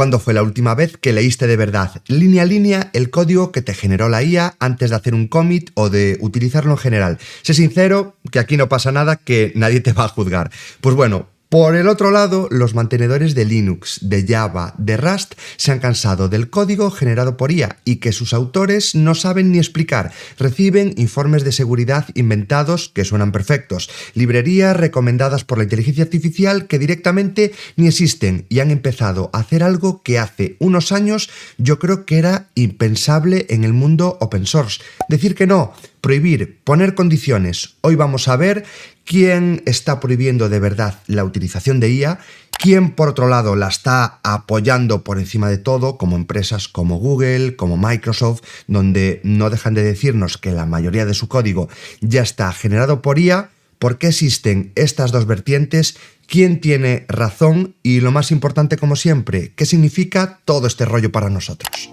¿Cuándo fue la última vez que leíste de verdad, línea a línea, el código que te generó la IA antes de hacer un commit o de utilizarlo en general? Sé sincero, que aquí no pasa nada, que nadie te va a juzgar. Pues bueno, por el otro lado, los mantenedores de Linux, de Java, de Rust se han cansado del código generado por IA y que sus autores no saben ni explicar. Reciben informes de seguridad inventados que suenan perfectos, librerías recomendadas por la inteligencia artificial que directamente ni existen y han empezado a hacer algo que hace unos años yo creo que era impensable en el mundo open source. Decir que no, prohibir, poner condiciones. Hoy vamos a ver quién está prohibiendo de verdad la utilización de IA, quién por otro lado la está apoyando por encima de todo, como empresas como Google, como Microsoft, donde no dejan de decirnos que la mayoría de su código ya está generado por IA. ¿Por qué existen estas dos vertientes? ¿Quién tiene razón? Y lo más importante, como siempre, ¿qué significa todo este rollo para nosotros?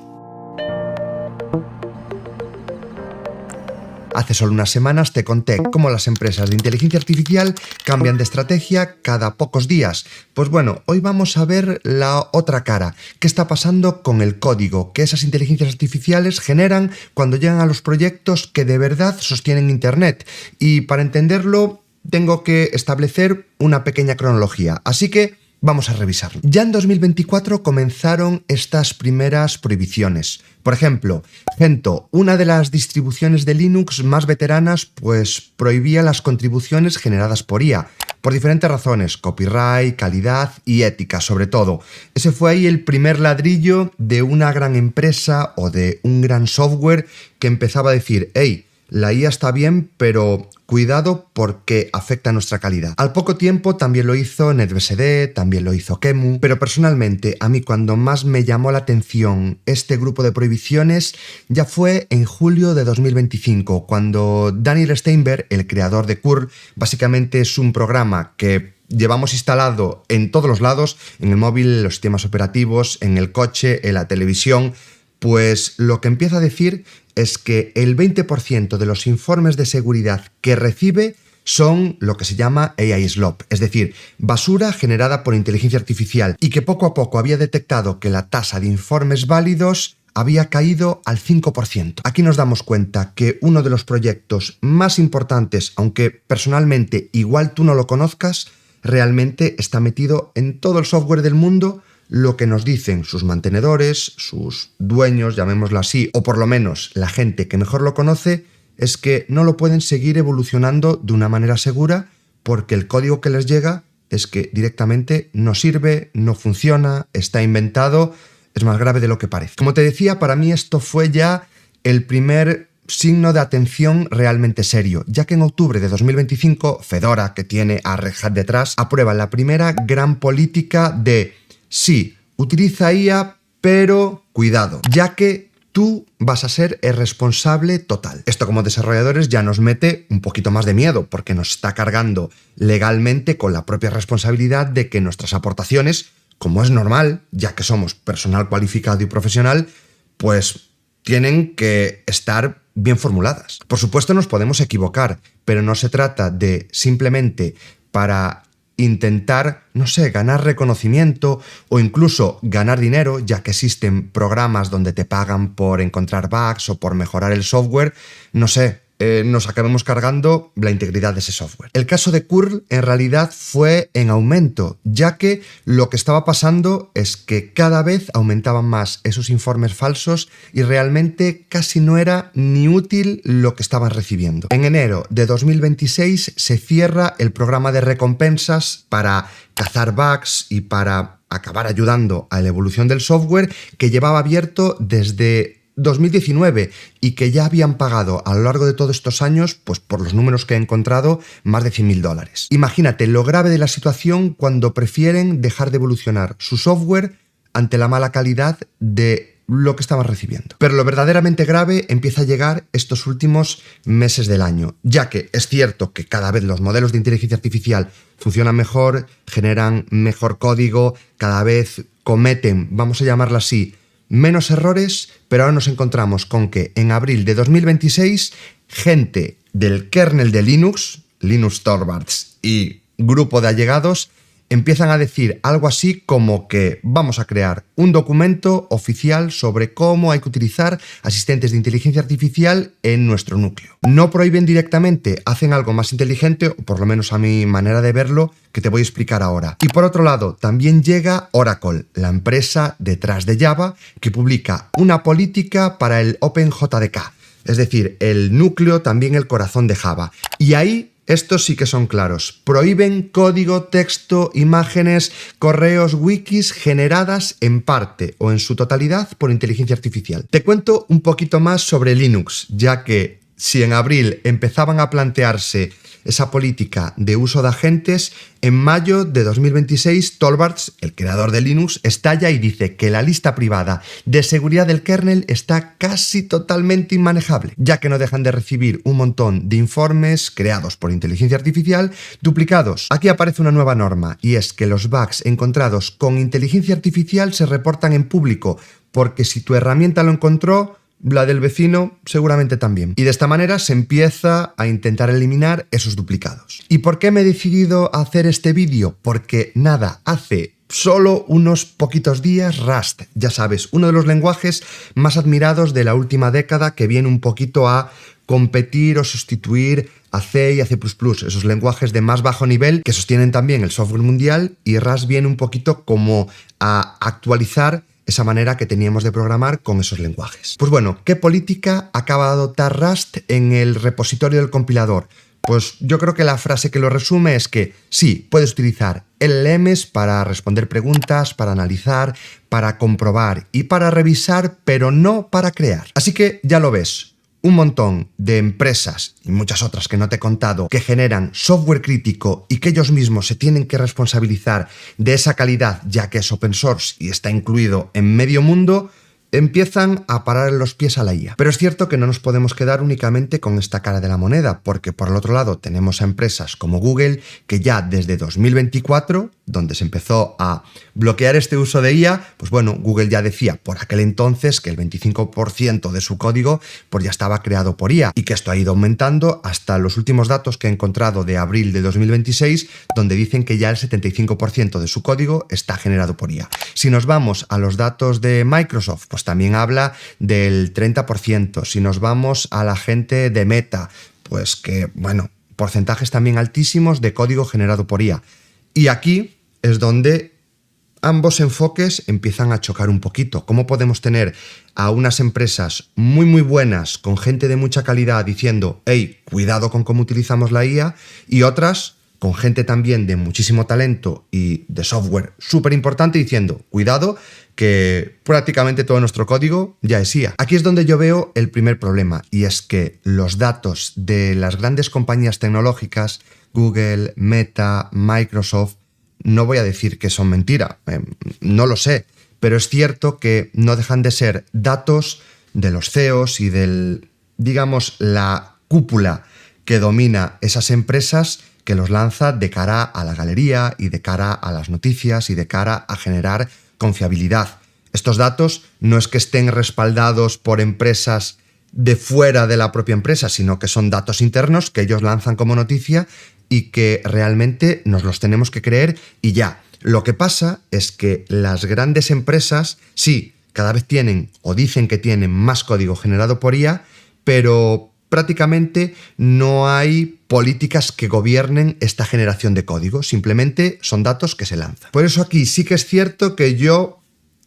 Hace solo unas semanas te conté cómo las empresas de inteligencia artificial cambian de estrategia cada pocos días. Pues bueno, hoy vamos a ver la otra cara. ¿Qué está pasando con el código que esas inteligencias artificiales generan cuando llegan a los proyectos que de verdad sostienen Internet? Y para entenderlo, tengo que establecer una pequeña cronología. Así que vamos a revisarlo. Ya en 2024 comenzaron estas primeras prohibiciones. Por ejemplo, Gentoo, una de las distribuciones de Linux más veteranas, pues prohibía las contribuciones generadas por IA, por diferentes razones, copyright, calidad y ética sobre todo. Ese fue ahí el primer ladrillo de una gran empresa o de un gran software que empezaba a decir, hey, la IA está bien, pero cuidado porque afecta a nuestra calidad. Al poco tiempo también lo hizo NetBSD, también lo hizo QEMU, pero personalmente a mí cuando más me llamó la atención este grupo de prohibiciones ya fue en julio de 2025, cuando Daniel Steinberg, el creador de curl, básicamente es un programa que llevamos instalado en todos los lados, en el móvil, en los sistemas operativos, en el coche, en la televisión, pues lo que empieza a decir es que el 20% de los informes de seguridad que recibe son lo que se llama AI slop, es decir, basura generada por inteligencia artificial, y que poco a poco había detectado que la tasa de informes válidos había caído al 5%. Aquí nos damos cuenta que uno de los proyectos más importantes, aunque personalmente igual tú no lo conozcas, realmente está metido en todo el software del mundo. Lo que nos dicen sus mantenedores, sus dueños, llamémoslo así, o por lo menos la gente que mejor lo conoce, es que no lo pueden seguir evolucionando de una manera segura porque el código que les llega es que directamente no sirve, no funciona, está inventado, es más grave de lo que parece. Como te decía, para mí esto fue ya el primer signo de atención realmente serio, ya que en octubre de 2025 Fedora, que tiene a Red Hat detrás, aprueba la primera gran política de sí, utiliza IA, pero cuidado, ya que tú vas a ser el responsable total. Esto como desarrolladores ya nos mete un poquito más de miedo, porque nos está cargando legalmente con la propia responsabilidad de que nuestras aportaciones, como es normal, ya que somos personal cualificado y profesional, pues tienen que estar bien formuladas. Por supuesto nos podemos equivocar, pero no se trata de simplemente para intentar, no sé, ganar reconocimiento o incluso ganar dinero, ya que existen programas donde te pagan por encontrar bugs o por mejorar el software, no sé, nos acabemos cargando la integridad de ese software. El caso de curl en realidad fue en aumento, ya que lo que estaba pasando es que cada vez aumentaban más esos informes falsos y realmente casi no era ni útil lo que estaban recibiendo. En enero de 2026 se cierra el programa de recompensas para cazar bugs y para acabar ayudando a la evolución del software que llevaba abierto desde 2019 y que ya habían pagado a lo largo de todos estos años, pues por los números que he encontrado, más de $100.000. Imagínate lo grave de la situación cuando prefieren dejar de evolucionar su software ante la mala calidad de lo que estaban recibiendo. Pero lo verdaderamente grave empieza a llegar estos últimos meses del año, ya que es cierto que cada vez los modelos de inteligencia artificial funcionan mejor, generan mejor código, cada vez cometen, vamos a llamarlo así, menos errores, pero ahora nos encontramos con que en abril de 2026 gente del kernel de Linux, Linus Torvalds y grupo de allegados, empiezan a decir algo así como que vamos a crear un documento oficial sobre cómo hay que utilizar asistentes de inteligencia artificial en nuestro núcleo. No prohíben directamente, hacen algo más inteligente, o por lo menos a mi manera de verlo, que te voy a explicar ahora. Y por otro lado, también llega Oracle, la empresa detrás de Java, que publica una política para el OpenJDK, es decir, el núcleo, también el corazón de Java. Y ahí estos sí que son claros. Prohíben código, texto, imágenes, correos, wikis generadas en parte o en su totalidad por inteligencia artificial. Te cuento un poquito más sobre Linux, ya que si en abril empezaban a plantearse esa política de uso de agentes, en mayo de 2026 Torvalds, el creador de Linux, estalla y dice que la lista privada de seguridad del kernel está casi totalmente inmanejable, ya que no dejan de recibir un montón de informes creados por inteligencia artificial duplicados. Aquí aparece una nueva norma, y es que los bugs encontrados con inteligencia artificial se reportan en público, porque si tu herramienta lo encontró, la del vecino seguramente también. Y de esta manera se empieza a intentar eliminar esos duplicados. ¿Y por qué me he decidido a hacer este vídeo? Porque nada, hace solo unos poquitos días Rust, ya sabes, uno de los lenguajes más admirados de la última década, que viene un poquito a competir o sustituir a C y a C++, esos lenguajes de más bajo nivel que sostienen también el software mundial, y Rust viene un poquito como a actualizar esa manera que teníamos de programar con esos lenguajes. Pues bueno, ¿qué política acaba de adoptar Rust en el repositorio del compilador? Pues yo creo que la frase que lo resume es que sí, puedes utilizar LLMs para responder preguntas, para analizar, para comprobar y para revisar, pero no para crear. Así que ya lo ves. Un montón de empresas y muchas otras que no te he contado que generan software crítico y que ellos mismos se tienen que responsabilizar de esa calidad, ya que es open source y está incluido en medio mundo, empiezan a parar los pies a la IA. Pero es cierto que no nos podemos quedar únicamente con esta cara de la moneda, porque por el otro lado tenemos a empresas como Google, que ya desde 2024, donde se empezó a bloquear este uso de IA, pues bueno, Google ya decía por aquel entonces que el 25% de su código pues ya estaba creado por IA, y que esto ha ido aumentando hasta los últimos datos que he encontrado de abril de 2026, donde dicen que ya el 75% de su código está generado por IA. Si nos vamos a los datos de Microsoft, pues también habla del 30%. Si nos vamos a la gente de Meta, pues que, bueno, porcentajes también altísimos de código generado por IA. Y aquí es donde ambos enfoques empiezan a chocar un poquito. ¿Cómo podemos tener a unas empresas muy buenas, con gente de mucha calidad, diciendo, hey, cuidado con cómo utilizamos la IA, y otras con gente también de muchísimo talento y de software súper importante diciendo, cuidado, que prácticamente todo nuestro código ya es IA? Aquí es donde yo veo el primer problema, y es que los datos de las grandes compañías tecnológicas, Google, Meta, Microsoft, no voy a decir que son mentira, no lo sé, pero es cierto que no dejan de ser datos de los CEOs y del, digamos, la cúpula que domina esas empresas, que los lanza de cara a la galería y de cara a las noticias y de cara a generar confiabilidad. Estos datos no es que estén respaldados por empresas de fuera de la propia empresa, sino que son datos internos que ellos lanzan como noticia y que realmente nos los tenemos que creer y ya. Lo que pasa es que las grandes empresas, sí, cada vez tienen o dicen que tienen más código generado por IA, pero prácticamente no hay políticas que gobiernen esta generación de código, simplemente son datos que se lanzan. Por eso aquí sí que es cierto que yo,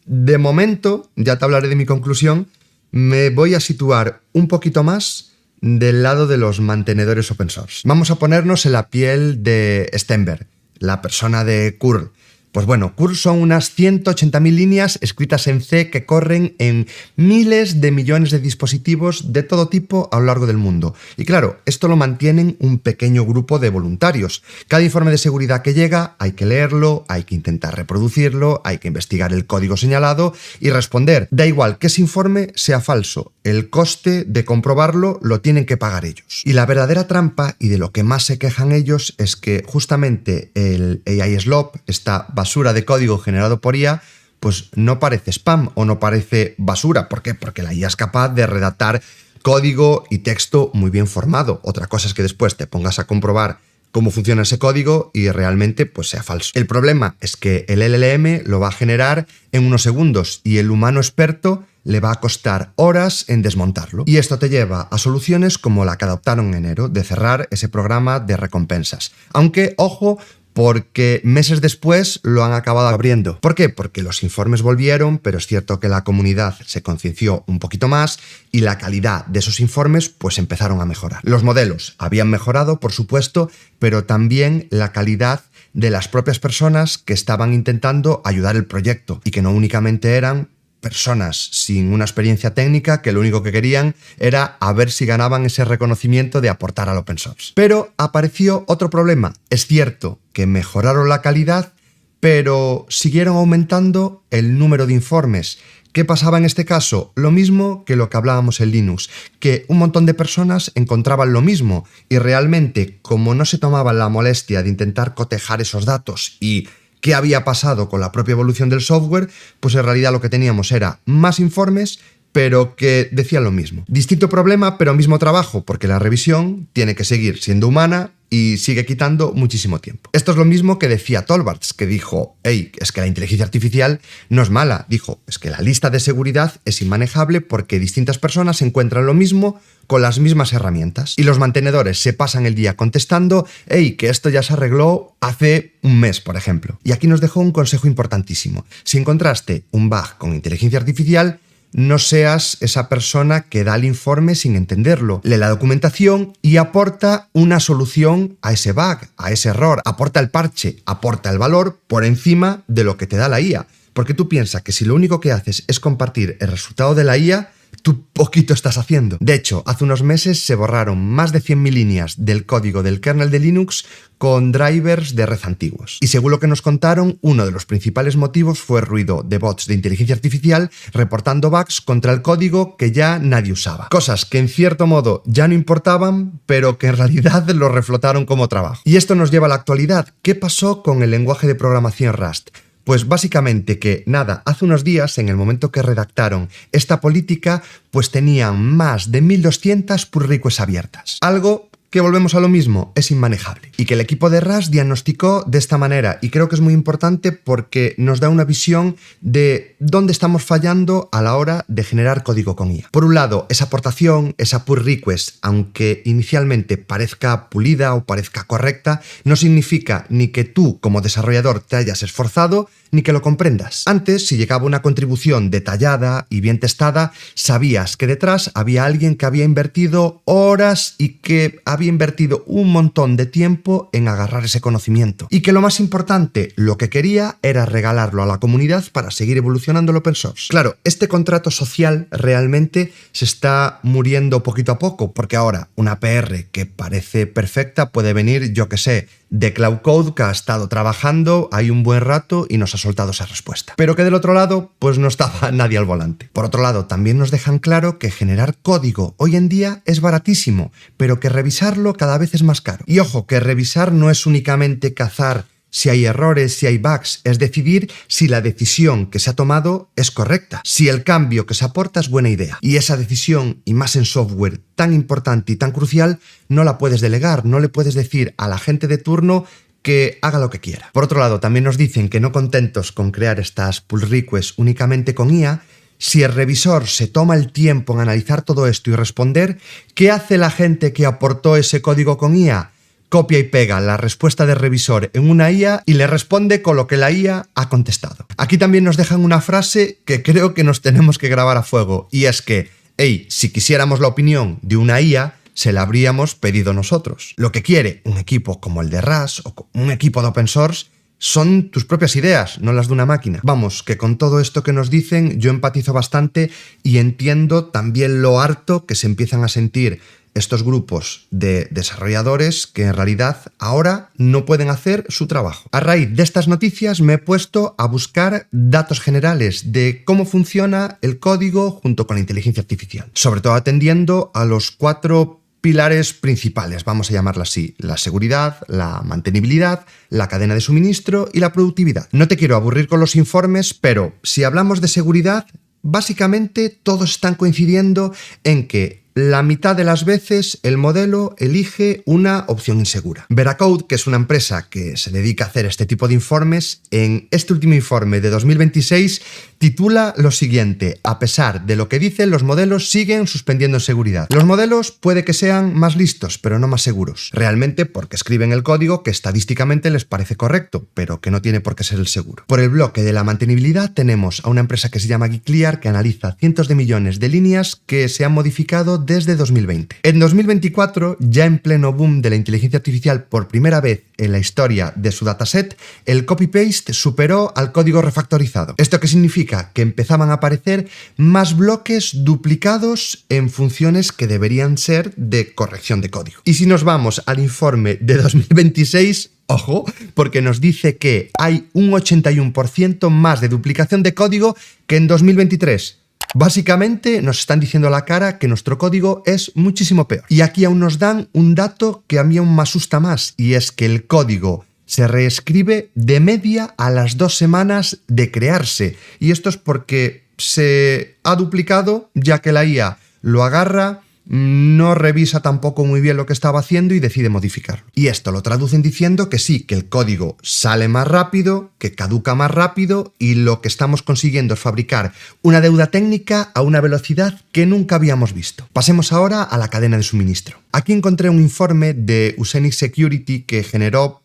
de momento, ya te hablaré de mi conclusión, me voy a situar un poquito más del lado de los mantenedores open source. Vamos a ponernos en la piel de Stenberg, la persona de curl. Pues bueno, curl son unas 180.000 líneas escritas en C que corren en miles de millones de dispositivos de todo tipo a lo largo del mundo. Y claro, esto lo mantienen un pequeño grupo de voluntarios. Cada informe de seguridad que llega hay que leerlo, hay que intentar reproducirlo, hay que investigar el código señalado y responder. Da igual que ese informe sea falso, el coste de comprobarlo lo tienen que pagar ellos. Y la verdadera trampa, y de lo que más se quejan ellos, es que justamente el AI Slop, esta basura de código generado por IA, pues no parece spam o no parece basura. ¿Por qué? Porque la IA es capaz de redactar código y texto muy bien formado. Otra cosa es que después te pongas a comprobar cómo funciona ese código y realmente pues sea falso. El problema es que el LLM lo va a generar en unos segundos y el humano experto le va a costar horas en desmontarlo. Y esto te lleva a soluciones como la que adoptaron en enero, de cerrar ese programa de recompensas. Aunque, ojo, porque meses después lo han acabado abriendo. ¿Por qué? Porque los informes volvieron, pero es cierto que la comunidad se concienció un poquito más y la calidad de esos informes pues empezaron a mejorar. Los modelos habían mejorado, por supuesto, pero también la calidad de las propias personas que estaban intentando ayudar el proyecto y que no únicamente eran personas sin una experiencia técnica que lo único que querían era a ver si ganaban ese reconocimiento de aportar al open source. Pero apareció otro problema. Es cierto que mejoraron la calidad, pero siguieron aumentando el número de informes. ¿Qué pasaba en este caso? Lo mismo que lo que hablábamos en Linux, que un montón de personas encontraban lo mismo y realmente, como no se tomaban la molestia de intentar cotejar esos datos y qué había pasado con la propia evolución del software, pues en realidad lo que teníamos era más informes, pero que decían lo mismo. Distinto problema, pero mismo trabajo, porque la revisión tiene que seguir siendo humana y sigue quitando muchísimo tiempo. Esto es lo mismo que decía Tolbarts, que dijo, hey, es que la inteligencia artificial no es mala. Dijo, es que la lista de seguridad es inmanejable porque distintas personas encuentran lo mismo con las mismas herramientas. Y los mantenedores se pasan el día contestando, hey, que esto ya se arregló hace un mes, por ejemplo. Y aquí nos dejó un consejo importantísimo. Si encontraste un bug con inteligencia artificial, no seas esa persona que da el informe sin entenderlo. Lee la documentación y aporta una solución a ese bug, a ese error. Aporta el parche, aporta el valor por encima de lo que te da la IA. Porque tú piensas que si lo único que haces es compartir el resultado de la IA, tú poquito estás haciendo. De hecho, hace unos meses se borraron más de 100.000 líneas del código del kernel de Linux con drivers de red antiguos. Y según lo que nos contaron, uno de los principales motivos fue ruido de bots de inteligencia artificial reportando bugs contra el código que ya nadie usaba. Cosas que en cierto modo ya no importaban, pero que en realidad lo reflotaron como trabajo. Y esto nos lleva a la actualidad. ¿Qué pasó con el lenguaje de programación Rust? Pues básicamente que, hace unos días, en el momento que redactaron esta política, pues tenían más de 1.200 pull requests abiertas. Algo que, volvemos a lo mismo, es inmanejable. Y que el equipo de Rust diagnosticó de esta manera, y creo que es muy importante porque nos da una visión de dónde estamos fallando a la hora de generar código con IA. Por un lado, esa aportación, esa pull request, aunque inicialmente parezca pulida o parezca correcta, no significa ni que tú, como desarrollador, te hayas esforzado, ni que lo comprendas. Antes, si llegaba una contribución detallada y bien testada, sabías que detrás había alguien que había invertido horas y que había invertido un montón de tiempo en agarrar ese conocimiento. Y que lo más importante, lo que quería era regalarlo a la comunidad para seguir evolucionando el open source. Claro, este contrato social realmente se está muriendo poquito a poco, porque ahora una PR que parece perfecta puede venir, yo que sé, de Cloud Code, que ha estado trabajando ahí un buen rato y nos ha soltado esa respuesta. Pero que del otro lado, pues no estaba nadie al volante. Por otro lado, también nos dejan claro que generar código hoy en día es baratísimo, pero que revisarlo cada vez es más caro. Y ojo, que revisar no es únicamente cazar si hay errores, si hay bugs, es decidir si la decisión que se ha tomado es correcta, si el cambio que se aporta es buena idea. Y esa decisión, y más en software tan importante y tan crucial, no la puedes delegar, no le puedes decir a la gente de turno que haga lo que quiera. Por otro lado, también nos dicen que no contentos con crear estas pull requests únicamente con IA, si el revisor se toma el tiempo en analizar todo esto y responder, ¿qué hace la gente que aportó ese código con IA? Copia y pega la respuesta del revisor en una IA y le responde con lo que la IA ha contestado. Aquí también nos dejan una frase que creo que nos tenemos que grabar a fuego, y es que, hey, si quisiéramos la opinión de una IA, se la habríamos pedido nosotros. Lo que quiere un equipo como el de Rust o un equipo de open source son tus propias ideas, no las de una máquina. Vamos, que con todo esto que nos dicen yo empatizo bastante y entiendo también lo harto que se empiezan a sentir estos grupos de desarrolladores que en realidad ahora no pueden hacer su trabajo. A raíz de estas noticias me he puesto a buscar datos generales de cómo funciona el código junto con la inteligencia artificial, sobre todo atendiendo a los 4 pilares principales, vamos a llamarla así: la seguridad, la mantenibilidad, la cadena de suministro y la productividad. No te quiero aburrir con los informes, pero si hablamos de seguridad, básicamente todos están coincidiendo en que la mitad de las veces el modelo elige una opción insegura. Veracode, que es una empresa que se dedica a hacer este tipo de informes, en este último informe de 2026 titula lo siguiente: a pesar de lo que dicen, los modelos siguen suspendiendo en seguridad. Los modelos puede que sean más listos, pero no más seguros. Realmente porque escriben el código que estadísticamente les parece correcto, pero que no tiene por qué ser el seguro. Por el bloque de la mantenibilidad tenemos a una empresa que se llama Geeklyar, que analiza cientos de millones de líneas que se han modificado desde 2020. En 2024, ya en pleno boom de la inteligencia artificial por primera vez en la historia de su dataset, el copy-paste superó al código refactorizado. ¿Esto qué significa? Que empezaban a aparecer más bloques duplicados en funciones que deberían ser de corrección de código. Y si nos vamos al informe de 2026, ojo, porque nos dice que hay un 81% más de duplicación de código que en 2023. Básicamente nos están diciendo a la cara que nuestro código es muchísimo peor. Y aquí aún nos dan un dato que a mí aún me asusta más, y es que el código se reescribe de media a las 2 semanas de crearse. Y esto es porque se ha duplicado, ya que la IA lo agarra, no revisa tampoco muy bien lo que estaba haciendo y decide modificarlo. Y esto lo traducen diciendo que sí, que el código sale más rápido, que caduca más rápido, y lo que estamos consiguiendo es fabricar una deuda técnica a una velocidad que nunca habíamos visto. Pasemos ahora a la cadena de suministro. Aquí encontré un informe de Usenix Security que generó,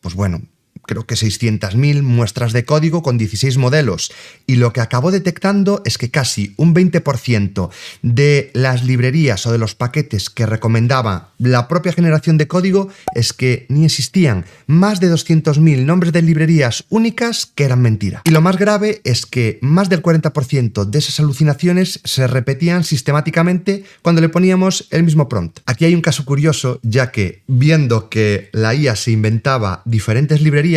creo que 600.000 muestras de código con 16 modelos, y lo que acabó detectando es que casi un 20% de las librerías o de los paquetes que recomendaba la propia generación de código es que ni existían. Más de 200.000 nombres de librerías únicas que eran mentira. Y lo más grave es que más del 40% de esas alucinaciones se repetían sistemáticamente cuando le poníamos el mismo prompt. Aquí hay un caso curioso, ya que viendo que la IA se inventaba diferentes librerías,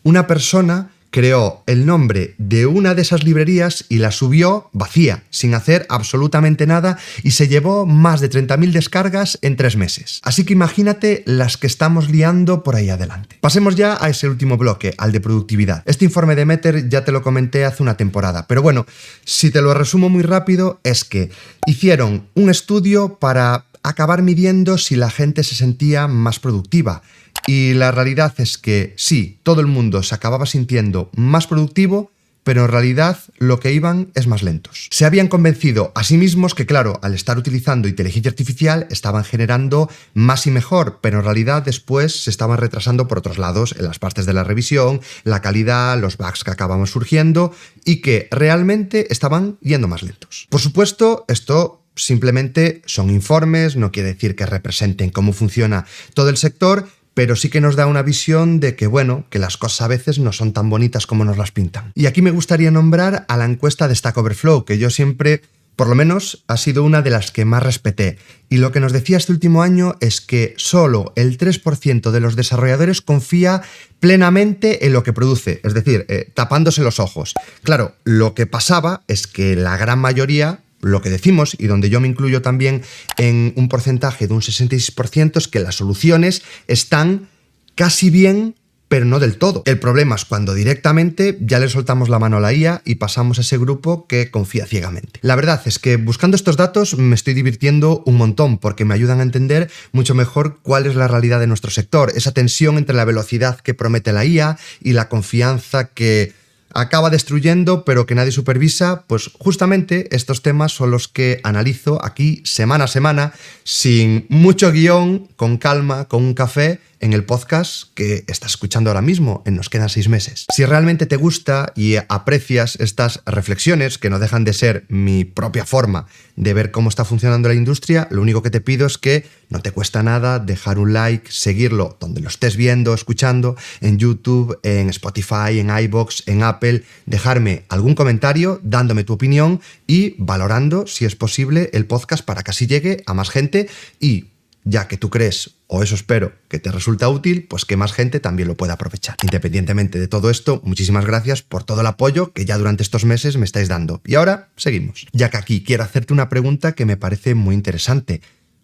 una persona creó el nombre de una de esas librerías y la subió vacía, sin hacer absolutamente nada, y se llevó más de 30.000 descargas en 3 meses. Así que imagínate las que estamos liando por ahí adelante. Pasemos ya a ese último bloque, al de productividad. Este informe de Meter ya te lo comenté hace una temporada, pero si te lo resumo muy rápido, es que hicieron un estudio para acabar midiendo si la gente se sentía más productiva. Y la realidad es que sí, todo el mundo se acababa sintiendo más productivo, pero en realidad lo que iban es más lentos. Se habían convencido a sí mismos que, claro, al estar utilizando inteligencia artificial estaban generando más y mejor, pero en realidad después se estaban retrasando por otros lados, en las partes de la revisión, la calidad, los bugs que acababan surgiendo, y que realmente estaban yendo más lentos. Por supuesto, esto simplemente son informes, no quiere decir que representen cómo funciona todo el sector, pero sí que nos da una visión de que, que las cosas a veces no son tan bonitas como nos las pintan. Y aquí me gustaría nombrar a la encuesta de Stack Overflow, que yo siempre, por lo menos, ha sido una de las que más respeté. Y lo que nos decía este último año es que solo el 3% de los desarrolladores confía plenamente en lo que produce, es decir, tapándose los ojos. Claro, lo que pasaba es que la gran mayoría, lo que decimos, y donde yo me incluyo también en un porcentaje de un 66%, es que las soluciones están casi bien, pero no del todo. El problema es cuando directamente ya le soltamos la mano a la IA y pasamos a ese grupo que confía ciegamente. La verdad es que buscando estos datos me estoy divirtiendo un montón, porque me ayudan a entender mucho mejor cuál es la realidad de nuestro sector, esa tensión entre la velocidad que promete la IA y la confianza que acaba destruyendo, pero que nadie supervisa. Pues justamente estos temas son los que analizo aquí semana a semana, sin mucho guión, con calma, con un café, en el podcast que estás escuchando ahora mismo, en Nos Quedan 6 meses. Si realmente te gusta y aprecias estas reflexiones, que no dejan de ser mi propia forma de ver cómo está funcionando la industria, lo único que te pido es que no te cuesta nada dejar un like, seguirlo donde lo estés viendo, escuchando, en YouTube, en Spotify, en iVoox, en Apple, dejarme algún comentario dándome tu opinión y valorando, si es posible, el podcast para que así llegue a más gente y, ya que tú crees, o eso espero, que te resulta útil, pues que más gente también lo pueda aprovechar. Independientemente de todo esto, muchísimas gracias por todo el apoyo que ya durante estos meses me estáis dando. Y ahora seguimos. Ya que aquí quiero hacerte una pregunta que me parece muy interesante.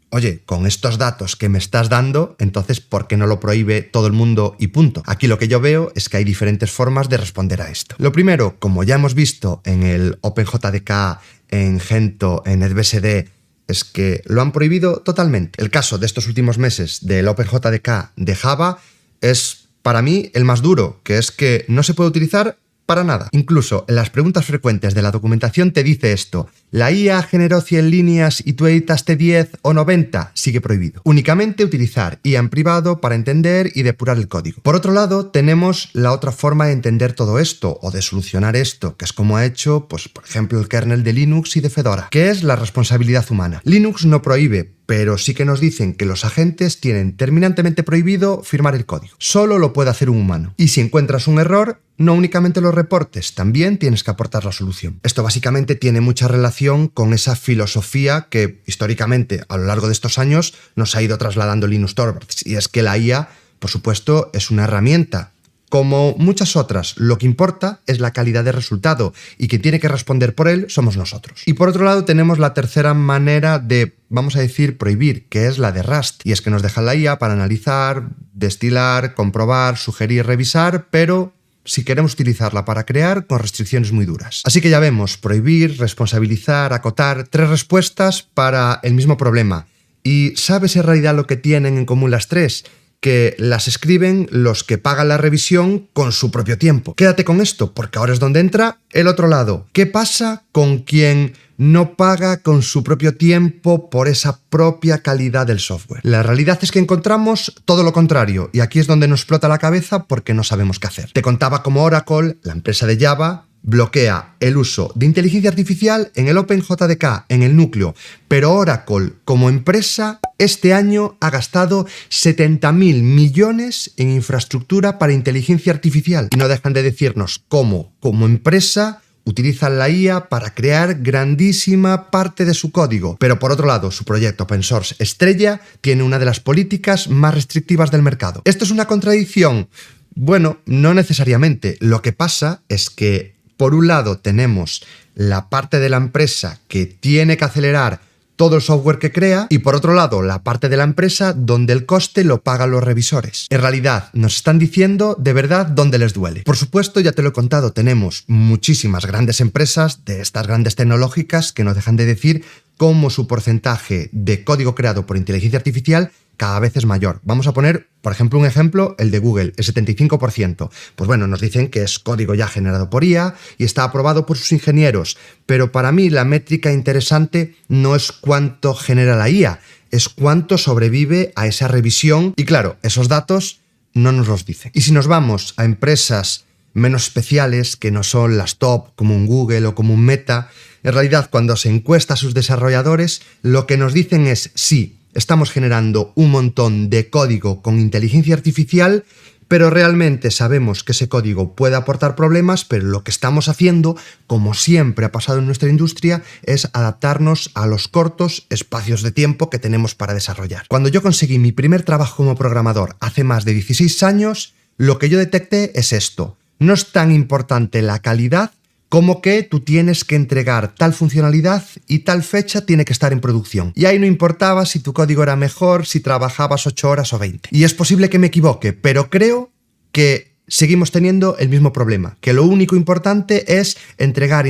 Oye, con estos datos que me estás dando, entonces, ¿por qué no lo prohíbe todo el mundo y punto? Aquí lo que yo veo es que hay diferentes formas de responder a esto. Lo primero, como ya hemos visto en el OpenJDK, en Gento, en NetBSD, es que lo han prohibido totalmente. El caso de estos últimos meses del OpenJDK de Java es para mí el más duro, que es que no se puede utilizar para nada. Incluso en las preguntas frecuentes de la documentación te dice esto: la IA generó 100 líneas y tú editaste 10 o 90, sigue prohibido. Únicamente utilizar IA en privado para entender y depurar el código. Por otro lado, tenemos la otra forma de entender todo esto o de solucionar esto, que es como ha hecho, pues, por ejemplo, el kernel de Linux y de Fedora, que es la responsabilidad humana. Linux no prohíbe, pero sí que nos dicen que los agentes tienen terminantemente prohibido firmar el código. Solo lo puede hacer un humano. Y si encuentras un error, no únicamente lo reportes, también tienes que aportar la solución. Esto básicamente tiene mucha relación con esa filosofía que históricamente a lo largo de estos años nos ha ido trasladando Linus Torvalds, y es que la IA, por supuesto, es una herramienta. Como muchas otras, lo que importa es la calidad de resultado y quien tiene que responder por él somos nosotros. Y por otro lado tenemos la tercera manera de, vamos a decir, prohibir, que es la de Rust. Y es que nos deja la IA para analizar, destilar, comprobar, sugerir, revisar, pero si queremos utilizarla para crear, con restricciones muy duras. Así que ya vemos, prohibir, responsabilizar, acotar, 3 respuestas para el mismo problema. ¿Y sabes en realidad lo que tienen en común las 3? Que las escriben los que pagan la revisión con su propio tiempo. Quédate con esto, porque ahora es donde entra el otro lado. ¿Qué pasa con quien no paga con su propio tiempo por esa propia calidad del software? La realidad es que encontramos todo lo contrario, y aquí es donde nos explota la cabeza porque no sabemos qué hacer. Te contaba cómo Oracle, la empresa de Java, bloquea el uso de inteligencia artificial en el OpenJDK, en el núcleo, pero Oracle, como empresa, este año ha gastado 70.000 millones en infraestructura para inteligencia artificial, y no dejan de decirnos cómo, como empresa, utilizan la IA para crear grandísima parte de su código. Pero por otro lado, su proyecto open source estrella tiene una de las políticas más restrictivas del mercado. ¿Esto es una contradicción? Bueno, no necesariamente. Lo que pasa es que por un lado tenemos la parte de la empresa que tiene que acelerar todo el software que crea, y por otro lado la parte de la empresa donde el coste lo pagan los revisores. En realidad nos están diciendo de verdad dónde les duele. Por supuesto, ya te lo he contado, tenemos muchísimas grandes empresas de estas grandes tecnológicas que nos dejan de decir cómo su porcentaje de código creado por inteligencia artificial cada vez es mayor. Vamos a poner, por ejemplo, un ejemplo, el de Google, el 75%. Pues bueno, nos dicen que es código ya generado por IA y está aprobado por sus ingenieros, pero para mí la métrica interesante no es cuánto genera la IA, es cuánto sobrevive a esa revisión, y claro, esos datos no nos los dicen. Y si nos vamos a empresas menos especiales, que no son las top, como un Google o como un Meta, en realidad cuando se encuesta a sus desarrolladores, lo que nos dicen es sí, estamos generando un montón de código con inteligencia artificial, pero realmente sabemos que ese código puede aportar problemas, pero lo que estamos haciendo, como siempre ha pasado en nuestra industria, es adaptarnos a los cortos espacios de tiempo que tenemos para desarrollar. Cuando yo conseguí mi primer trabajo como programador hace más de 16 años, lo que yo detecté es esto: no es tan importante la calidad como que tú tienes que entregar tal funcionalidad y tal fecha tiene que estar en producción. Y ahí no importaba si tu código era mejor, si trabajabas 8 horas o 20. Y es posible que me equivoque, pero creo que seguimos teniendo el mismo problema, que lo único importante es entregar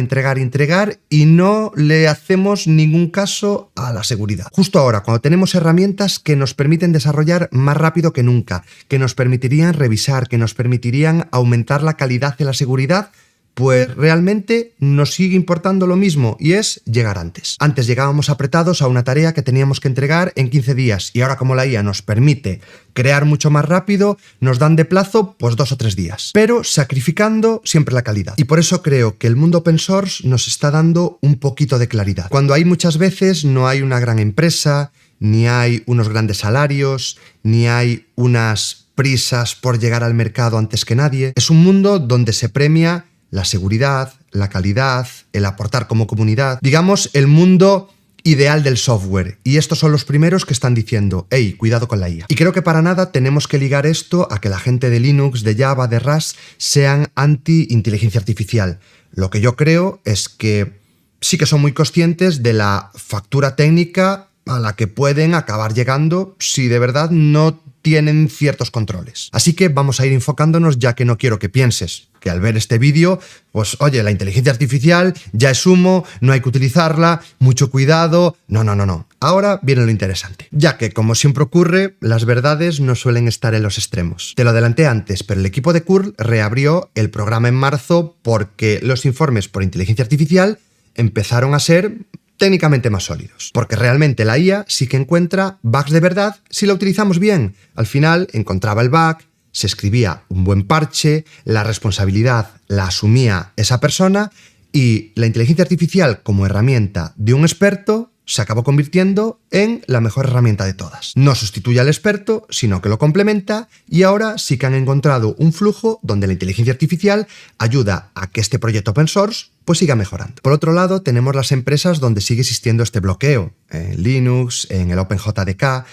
y no le hacemos ningún caso a la seguridad. Justo ahora, cuando tenemos herramientas que nos permiten desarrollar más rápido que nunca, que nos permitirían revisar, que nos permitirían aumentar la calidad de la seguridad, pues realmente nos sigue importando lo mismo, y es llegar antes. Antes llegábamos apretados a una tarea que teníamos que entregar en 15 días y ahora, como la IA nos permite crear mucho más rápido, nos dan de plazo pues 2 o 3 días, pero sacrificando siempre la calidad. Y por eso creo que el mundo open source nos está dando un poquito de claridad. Cuando hay muchas veces no hay una gran empresa, ni hay unos grandes salarios, ni hay unas prisas por llegar al mercado antes que nadie. Es un mundo donde se premia la seguridad, la calidad, el aportar como comunidad, digamos el mundo ideal del software. Y estos son los primeros que están diciendo, hey, cuidado con la IA. Y creo que para nada tenemos que ligar esto a que la gente de Linux, de Java, de Rust sean anti-inteligencia artificial. Lo que yo creo es que sí que son muy conscientes de la factura técnica a la que pueden acabar llegando si de verdad no tienen ciertos controles. Así que vamos a ir enfocándonos, ya que no quiero que pienses que al ver este vídeo, pues oye, la inteligencia artificial ya es humo, no hay que utilizarla, mucho cuidado. No. Ahora viene lo interesante. Ya que, como siempre ocurre, las verdades no suelen estar en los extremos. Te lo adelanté antes, pero el equipo de Curl reabrió el programa en marzo porque los informes por inteligencia artificial empezaron a ser técnicamente más sólidos. Porque realmente la IA sí que encuentra bugs de verdad si la utilizamos bien. Al final encontraba el bug, se escribía un buen parche, la responsabilidad la asumía esa persona y la inteligencia artificial como herramienta de un experto se acabó convirtiendo en la mejor herramienta de todas. No sustituye al experto, sino que lo complementa y ahora sí que han encontrado un flujo donde la inteligencia artificial ayuda a que este proyecto open source pues siga mejorando. Por otro lado, tenemos las empresas donde sigue existiendo este bloqueo, en Linux, en el OpenJDK,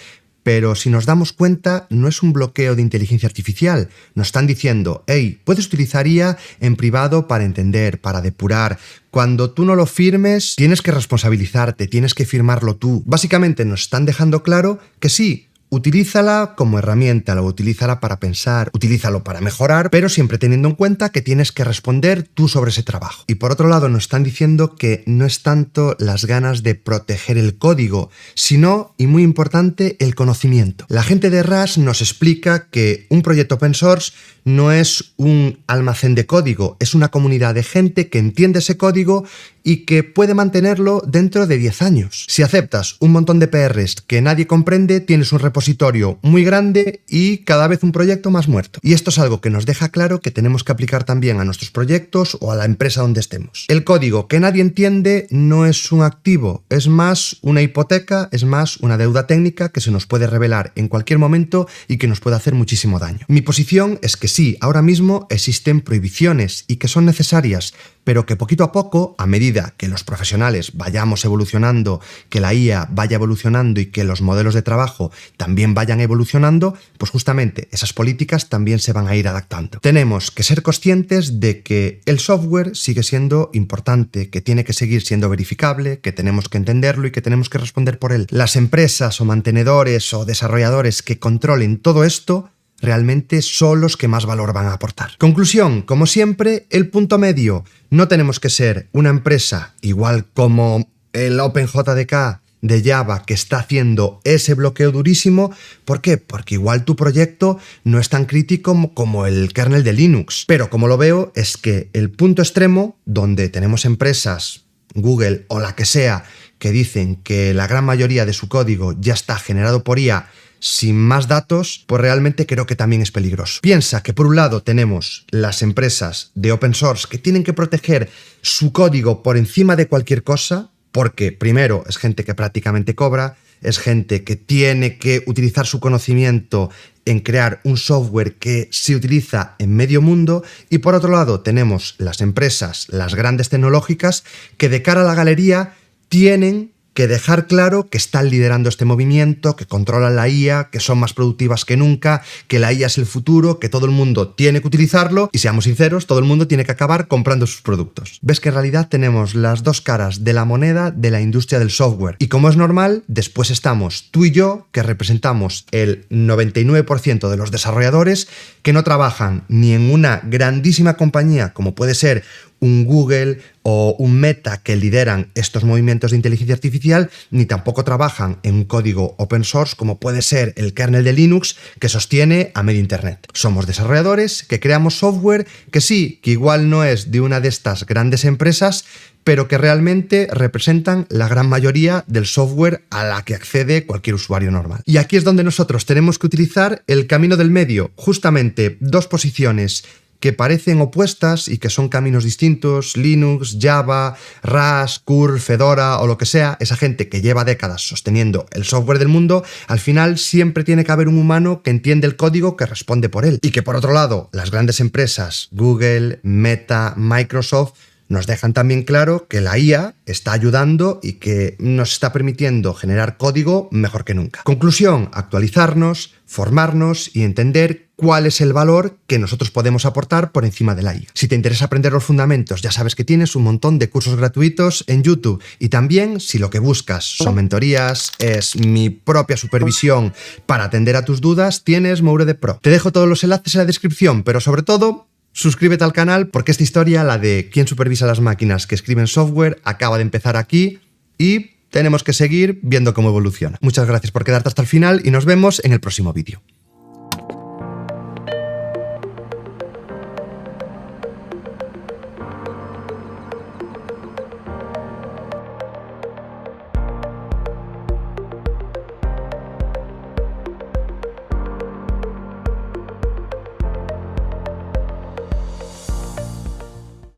pero si nos damos cuenta, no es un bloqueo de inteligencia artificial. Nos están diciendo, hey, puedes utilizar IA en privado para entender, para depurar. Cuando tú no lo firmes, tienes que responsabilizarte, tienes que firmarlo tú. Básicamente nos están dejando claro que sí, utilízala como herramienta, o utilízala para pensar, utilízalo para mejorar, pero siempre teniendo en cuenta que tienes que responder tú sobre ese trabajo. Y por otro lado nos están diciendo que no es tanto las ganas de proteger el código, sino, y muy importante, el conocimiento. La gente de RAS nos explica que un proyecto open source no es un almacén de código, es una comunidad de gente que entiende ese código y que puede mantenerlo dentro de 10 años. Si aceptas un montón de PRs que nadie comprende, tienes un repositorio muy grande y cada vez un proyecto más muerto. Y esto es algo que nos deja claro que tenemos que aplicar también a nuestros proyectos o a la empresa donde estemos. El código que nadie entiende no es un activo, es más una hipoteca, es más una deuda técnica que se nos puede revelar en cualquier momento y que nos puede hacer muchísimo daño. Mi posición es que sí, ahora mismo existen prohibiciones y que son necesarias, pero que poquito a poco, a medida que los profesionales vayamos evolucionando, que la IA vaya evolucionando y que los modelos de trabajo también vayan evolucionando, pues justamente esas políticas también se van a ir adaptando. Tenemos que ser conscientes de que el software sigue siendo importante, que tiene que seguir siendo verificable, que tenemos que entenderlo y que tenemos que responder por él. Las empresas o mantenedores o desarrolladores que controlen todo esto realmente son los que más valor van a aportar. Conclusión, como siempre, el punto medio. No tenemos que ser una empresa igual como el OpenJDK de Java que está haciendo ese bloqueo durísimo. ¿Por qué? Porque igual tu proyecto no es tan crítico como el kernel de Linux. Pero como lo veo es que el punto extremo, donde tenemos empresas, Google o la que sea, que dicen que la gran mayoría de su código ya está generado por IA sin más datos, pues realmente creo que también es peligroso. Piensa que por un lado tenemos las empresas de open source que tienen que proteger su código por encima de cualquier cosa, porque primero es gente que prácticamente cobra, es gente que tiene que utilizar su conocimiento en crear un software que se utiliza en medio mundo, y por otro lado tenemos las empresas, las grandes tecnológicas, que de cara a la galería tienen que dejar claro que están liderando este movimiento, que controlan la IA, que son más productivas que nunca, que la IA es el futuro, que todo el mundo tiene que utilizarlo y, seamos sinceros, todo el mundo tiene que acabar comprando sus productos. Ves que en realidad tenemos las dos caras de la moneda de la industria del software y, como es normal, después estamos tú y yo, que representamos el 99% de los desarrolladores que no trabajan ni en una grandísima compañía como puede ser un Google o un Meta que lideran estos movimientos de inteligencia artificial, ni tampoco trabajan en un código open source como puede ser el kernel de Linux que sostiene a medio Internet. Somos desarrolladores que creamos software que sí, que igual no es de una de estas grandes empresas, pero que realmente representan la gran mayoría del software a la que accede cualquier usuario normal. Y aquí es donde nosotros tenemos que utilizar el camino del medio, justamente dos posiciones que parecen opuestas y que son caminos distintos, Linux, Java, Rust, Curl, Fedora o lo que sea, esa gente que lleva décadas sosteniendo el software del mundo, al final siempre tiene que haber un humano que entiende el código, que responde por él. Y que por otro lado, las grandes empresas, Google, Meta, Microsoft, nos dejan también claro que la IA está ayudando y que nos está permitiendo generar código mejor que nunca. Conclusión, actualizarnos, formarnos y entender cuál es el valor que nosotros podemos aportar por encima de la IA. Si te interesa aprender los fundamentos, ya sabes que tienes un montón de cursos gratuitos en YouTube. Y también, si lo que buscas son mentorías, es mi propia supervisión para atender a tus dudas, tienes Mourede Pro. Te dejo todos los enlaces en la descripción, pero sobre todo, suscríbete al canal porque esta historia, la de quién supervisa las máquinas que escriben software, acaba de empezar aquí y tenemos que seguir viendo cómo evoluciona. Muchas gracias por quedarte hasta el final y nos vemos en el próximo vídeo.